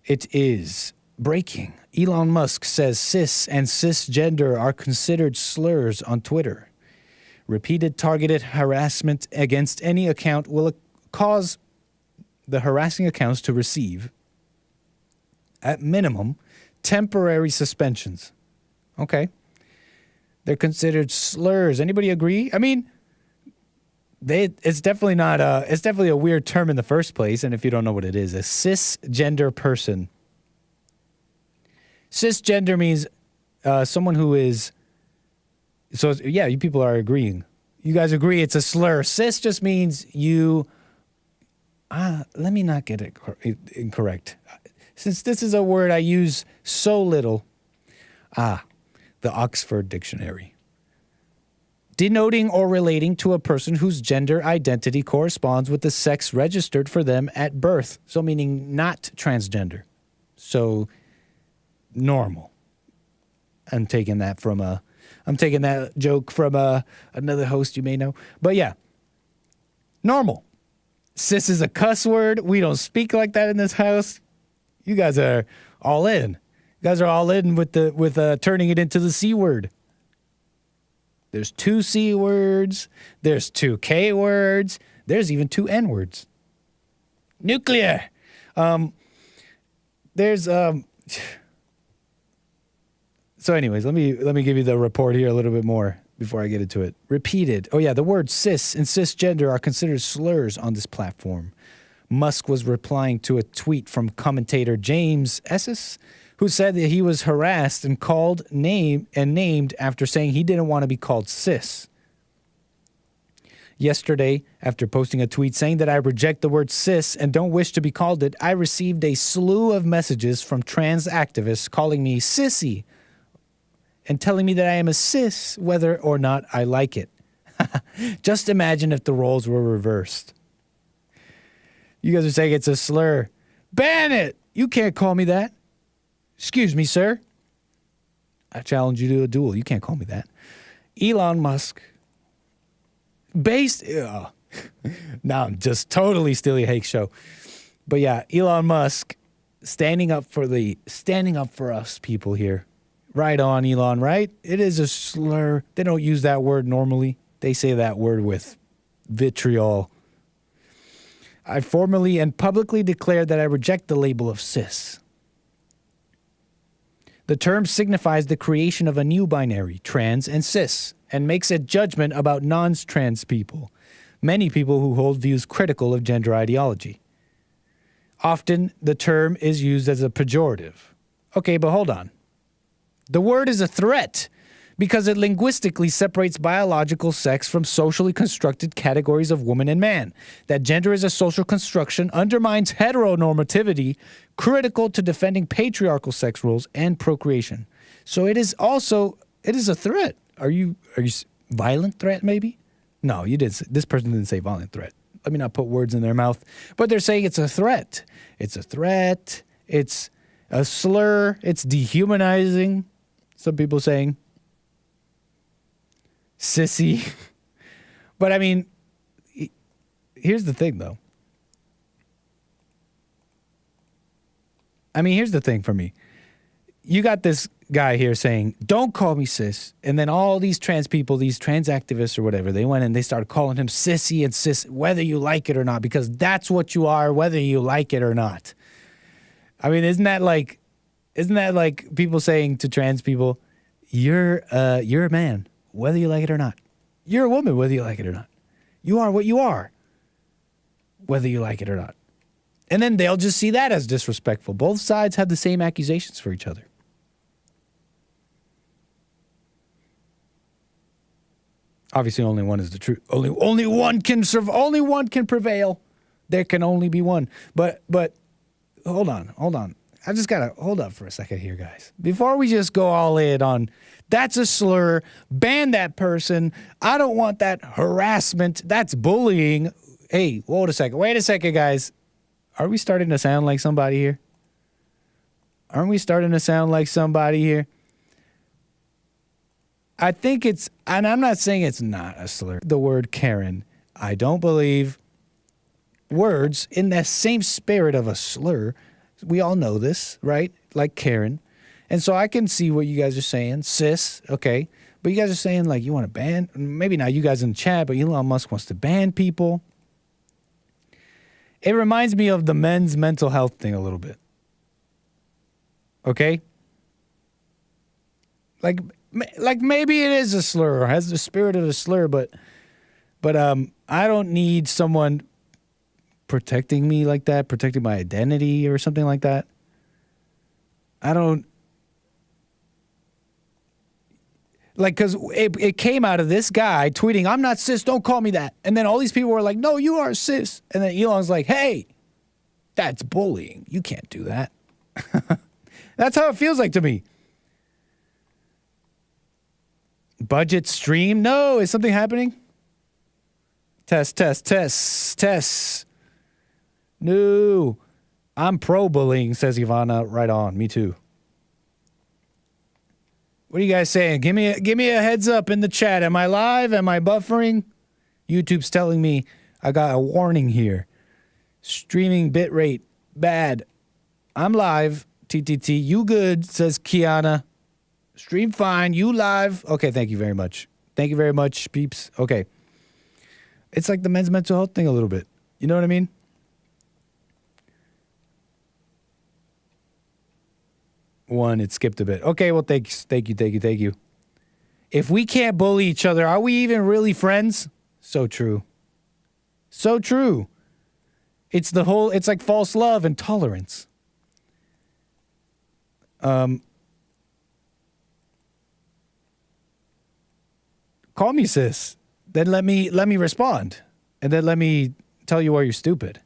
It is breaking. Elon Musk says cis and cisgender are considered slurs on Twitter. Repeated targeted harassment against any account will cause the harassing accounts to receive, at minimum, temporary suspensions. Okay. They're considered slurs. Anybody agree? I mean, it's definitely not it's definitely a weird term in the first place, and if you don't know what it is, a cisgender person. Cisgender means someone who is, so yeah, you people are agreeing. You guys agree it's a slur. Cis just means you, let me not get it incorrect. Since this is a word I use so little. The Oxford Dictionary. Denoting or relating to a person whose gender identity corresponds with the sex registered for them at birth. So meaning not transgender. So normal. I'm taking that joke from another host you may know. But yeah, normal. Cis is a cuss word. We don't speak like that in this house. You guys are all in. You guys are all in with turning it into the C word. There's 2 C words. There's 2 K words. There's even 2 N words. Nuclear. So anyways, let me give you the report here a little bit more before I get into it. Repeated. Oh yeah, the words cis and cisgender are considered slurs on this platform. Musk was replying to a tweet from commentator James Esses, who said that he was harassed and named after saying he didn't want to be called cis. Yesterday, after posting a tweet saying that I reject the word cis and don't wish to be called it, I received a slew of messages from trans activists calling me sissy and telling me that I am a cis whether or not I like it. Just imagine if the roles were reversed. You guys are saying it's a slur. Ban it! You can't call me that. Excuse me, sir. I challenge you to a duel. You can't call me that. Elon Musk. Now I'm just totally Steely Hake show. But yeah, Elon Musk standing up for us people here. Right on, Elon, right? It is a slur. They don't use that word normally. They say that word with vitriol. I formally and publicly declare that I reject the label of cis. The term signifies the creation of a new binary, trans and cis, and makes a judgment about non-trans people, many people who hold views critical of gender ideology. Often, the term is used as a pejorative. Okay, but hold on. The word is a threat because it linguistically separates biological sex from socially constructed categories of woman and man. That gender is a social construction undermines heteronormativity, critical to defending patriarchal sex roles and procreation. So it is a threat. Are you violent threat maybe? No, you did. This person didn't say violent threat. Let me not put words in their mouth, but they're saying it's a threat. It's a threat. It's a slur. It's dehumanizing. Some people saying sissy. But I mean, here's the thing though. Here's the thing for me. You got this guy here saying, don't call me cis. And then all these trans people, these trans activists or whatever, they went and they started calling him sissy and cis, whether you like it or not, because that's what you are, whether you like it or not. I mean, isn't that like people saying to trans people, you're a man, whether you like it or not. You're a woman, whether you like it or not. You are what you are, whether you like it or not. And then they'll just see that as disrespectful. Both sides have the same accusations for each other. Obviously, only one is the truth. Only one can only one can prevail. There can only be one. But hold on. I just gotta hold up for a second here, guys. Before we just go all in on that's a slur, ban that person. I don't want that harassment. That's bullying. Hey, wait a second, guys. Are we starting to sound like somebody here? Aren't we starting to sound like somebody here? I think it's, and I'm not saying it's not a slur, the word Karen. I don't believe words in the same spirit of a slur. We all know this, right? Like Karen. And so I can see what you guys are saying. Sis, okay. But you guys are saying like you want to ban, maybe not you guys in the chat, but Elon Musk wants to ban people. It reminds me of the men's mental health thing a little bit. Okay? Like maybe it is a slur or has the spirit of a slur, but I don't need someone protecting me like that, protecting my identity or something like that. I don't like, because it came out of this guy tweeting, "I'm not cis, don't call me that." And then all these people were like, "No, you are cis." And then Elon's like, "Hey, that's bullying. You can't do that." That's how it feels like to me. Budget stream? No, is something happening? Test. No. I'm pro bullying, says Ivana. Right on. Me too. What are you guys saying? Give me a heads up in the chat. Am I live? Am I buffering? YouTube's telling me I got a warning here. Streaming bitrate bad. I'm live. TTT. You good, says Kiana. Stream fine. You live. Okay, thank you very much. Thank you very much, peeps. Okay. It's like the men's mental health thing a little bit. You know what I mean? One, it skipped a bit. Okay, well, thank you. If we can't bully each other, are we even really friends? So true. So true. It's like false love and tolerance. Call me sis. Then let me respond. And then let me tell you why you're stupid.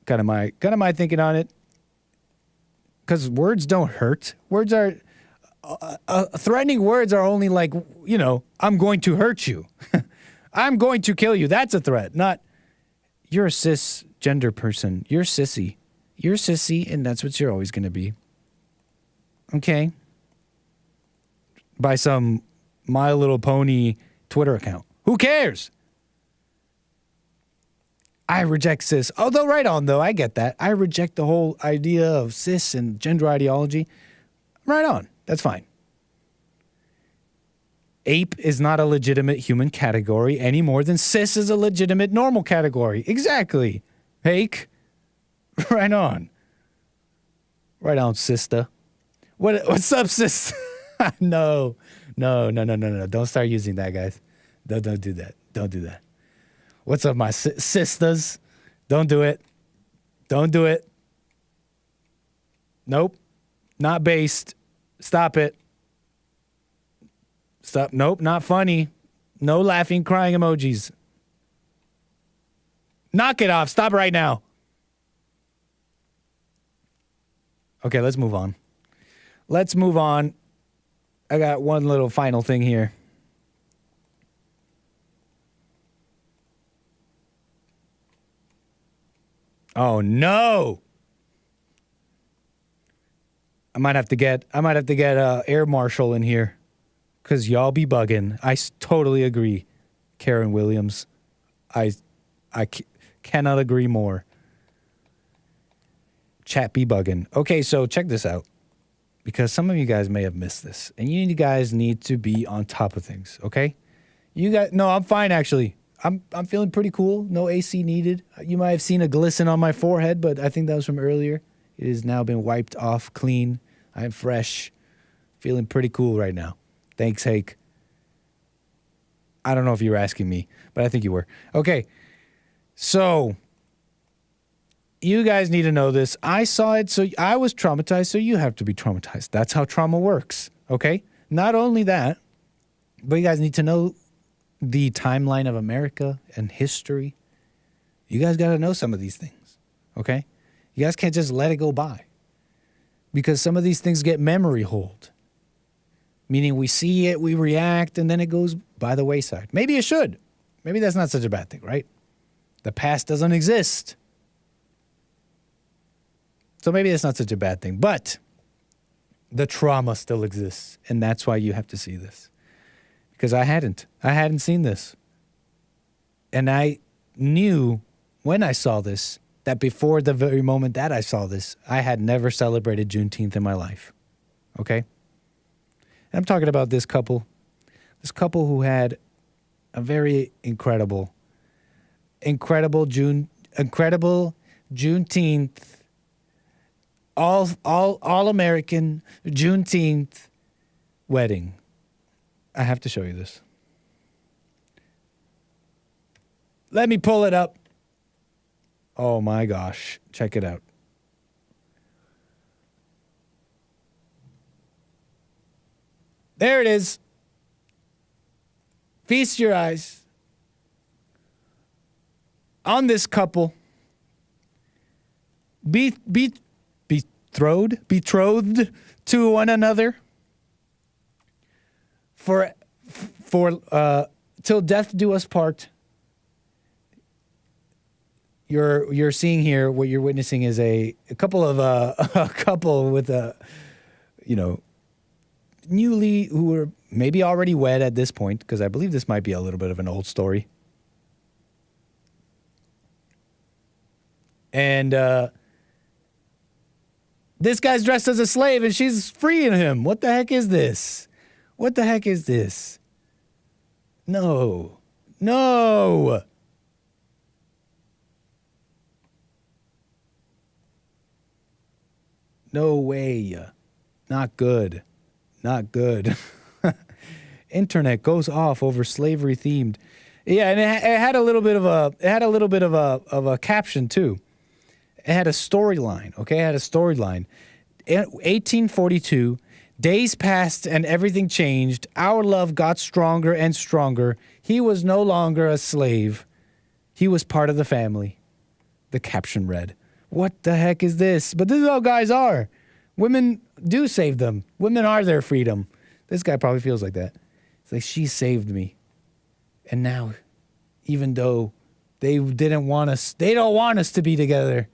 Kind of my thinking on it. Because words don't hurt. Words are threatening words are only like, I'm going to hurt you. I'm going to kill you. That's a threat. Not you're a cisgender person. You're sissy. You're sissy, and that's what you're always going to be. Okay? By some My Little Pony Twitter account. Who cares? I reject cis. Although, right on, though. I get that. I reject the whole idea of cis and gender ideology. Right on. That's fine. Ape is not a legitimate human category any more than cis is a legitimate normal category. Exactly. Hake. Right on. Right on, sister. What's up, sis? No. Don't start using that, guys. Don't do that. Don't do that. What's up, my sisters? Don't do it. Don't do it. Nope. Not based. Stop it. Stop. Nope, not funny. No laughing, crying emojis. Knock it off. Stop right now. Okay, let's move on. Let's move on. I got one little final thing here. Oh no! I might have to get Air Marshal in here, cause y'all be bugging. I totally agree, Karen Williams. I cannot agree more. Chat be bugging. Okay, so check this out, because some of you guys may have missed this, and you guys need to be on top of things. Okay, you guys. No, I'm fine actually. I'm feeling pretty cool. No AC needed. You might have seen a glisten on my forehead, but I think that was from earlier. It has now been wiped off clean. I'm fresh. Feeling pretty cool right now. Thanks, Hake. I don't know if you were asking me, but I think you were. Okay. So, you guys need to know this. I saw it, so I was traumatized, so you have to be traumatized. That's how trauma works, okay? Not only that, but you guys need to know the timeline of America and history. You guys got to know some of these things, okay? You guys can't just let it go by because some of these things get memory hold, meaning we see it, we react, and then it goes by the wayside. Maybe it should. Maybe that's not such a bad thing, right? The past doesn't exist. So maybe it's not such a bad thing, but the trauma still exists, and that's why you have to see this. Because I hadn't seen this. And I knew when I saw this that before the very moment that I saw this, I had never celebrated Juneteenth in my life. Okay? And I'm talking about this couple who had a very incredible Juneteenth, all American Juneteenth wedding. I have to show you this. Let me pull it up. Oh my gosh, check it out. There it is. Feast your eyes on this couple. Betrothed to one another for till death do us part. You're seeing here, what you're witnessing is a couple with newly, who were maybe already wed at this point, because I believe this might be a little bit of an old story. And this guy's dressed as a slave and she's freeing him. What the heck is this? What the heck is this? No. No. No way. Not good. Not good. Internet goes off over slavery themed. Yeah, and it had a little bit of a caption too. It had a storyline, okay? It had a storyline. 1842, days passed and everything changed. Our love got stronger and stronger. He was no longer a slave. He was part of the family. The caption read. What the heck is this? But this is how guys are. Women do save them. Women are their freedom. This guy probably feels like that. It's like, she saved me. And now, even though they don't want us to be together,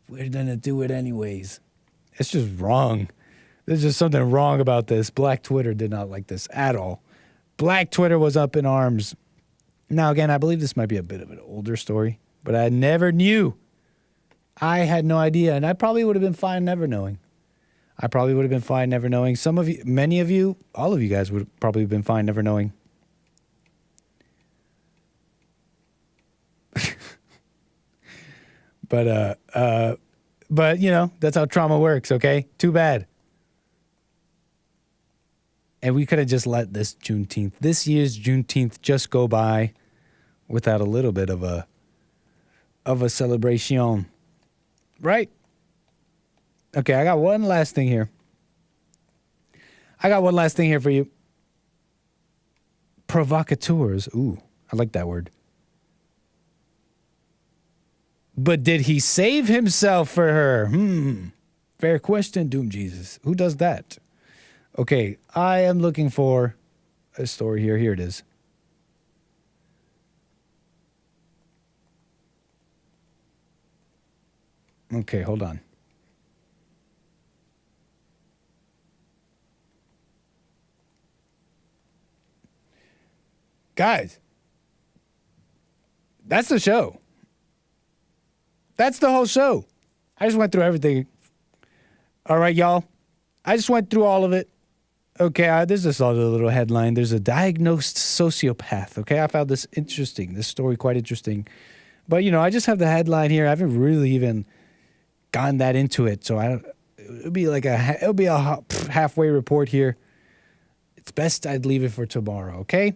we're going to do it anyways. It's just wrong. There's just something wrong about this. Black Twitter did not like this at all. Black Twitter was up in arms. Now, again, I believe this might be a bit of an older story, but I never knew. I had no idea, and I probably would have been fine never knowing. Some of you, many of you, all of you guys would have probably been fine never knowing. But you know, that's how trauma works, okay? Too bad. And we could have just let this year's Juneteenth just go by without a little bit of a celebration. Right? Okay, I got one last thing here. For you. Provocateurs. Ooh, I like that word. But did he save himself for her? Fair question, Doom Jesus. Who does that? Okay, I am looking for a story here. Here it is. Okay, hold on. Guys, that's the show. That's the whole show. I just went through everything. All right, y'all. I just went through all of it. Okay, there's this other little headline. There's a diagnosed sociopath. Okay, I found this interesting. This story quite interesting. But, you know, I just have the headline here. I haven't really even gotten that into it. So it'll be a halfway report here. It's best I'd leave it for tomorrow, okay?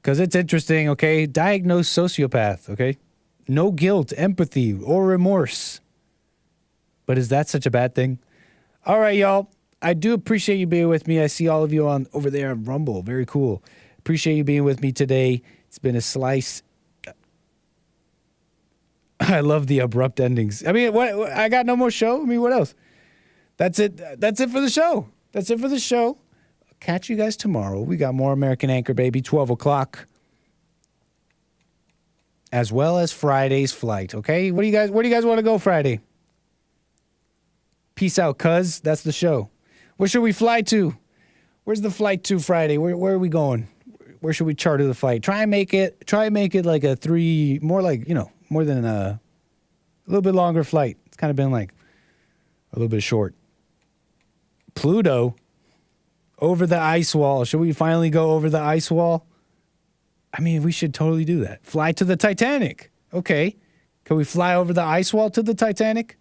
because it's interesting, okay? Diagnosed sociopath, okay? No guilt, empathy, or remorse. But is that such a bad thing? All right, y'all. I do appreciate you being with me. I see all of you on over there on Rumble. Very cool. Appreciate you being with me today. It's been a slice. I love the abrupt endings. I mean, what? I got no more show. I mean, what else? That's it. That's it for the show. That's it for the show. I'll catch you guys tomorrow. We got more American Anchor Baby, 12 o'clock. As well as Friday's flight, okay? Where do you guys want to go Friday? Peace out, cuz. That's the show. Where should we fly to? Where's the flight to Friday? Where are we going? Where should we charter the flight? Try and make it like a more than a little bit longer flight. It's kind of been like a little bit short. Pluto, over the ice wall. Should we finally go over the ice wall? I mean, we should totally do that. Fly to the Titanic. Okay. Can we fly over the ice wall to the Titanic?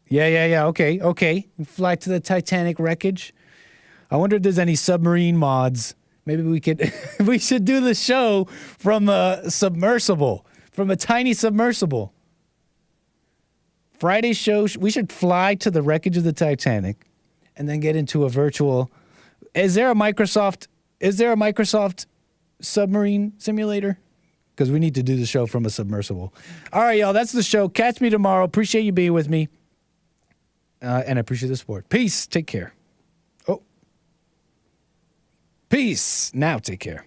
Yeah. Okay. Fly to the Titanic wreckage. I wonder if there's any submarine mods. Maybe we should do the show from a submersible, from a tiny submersible. Friday's show, we should fly to the wreckage of the Titanic and then get into a virtual. Is there a Microsoft submarine simulator? Because we need to do the show from a submersible. All right, y'all, that's the show. Catch me tomorrow. Appreciate you being with me. And I appreciate the support. Peace. Take care. Oh. Peace. Now take care.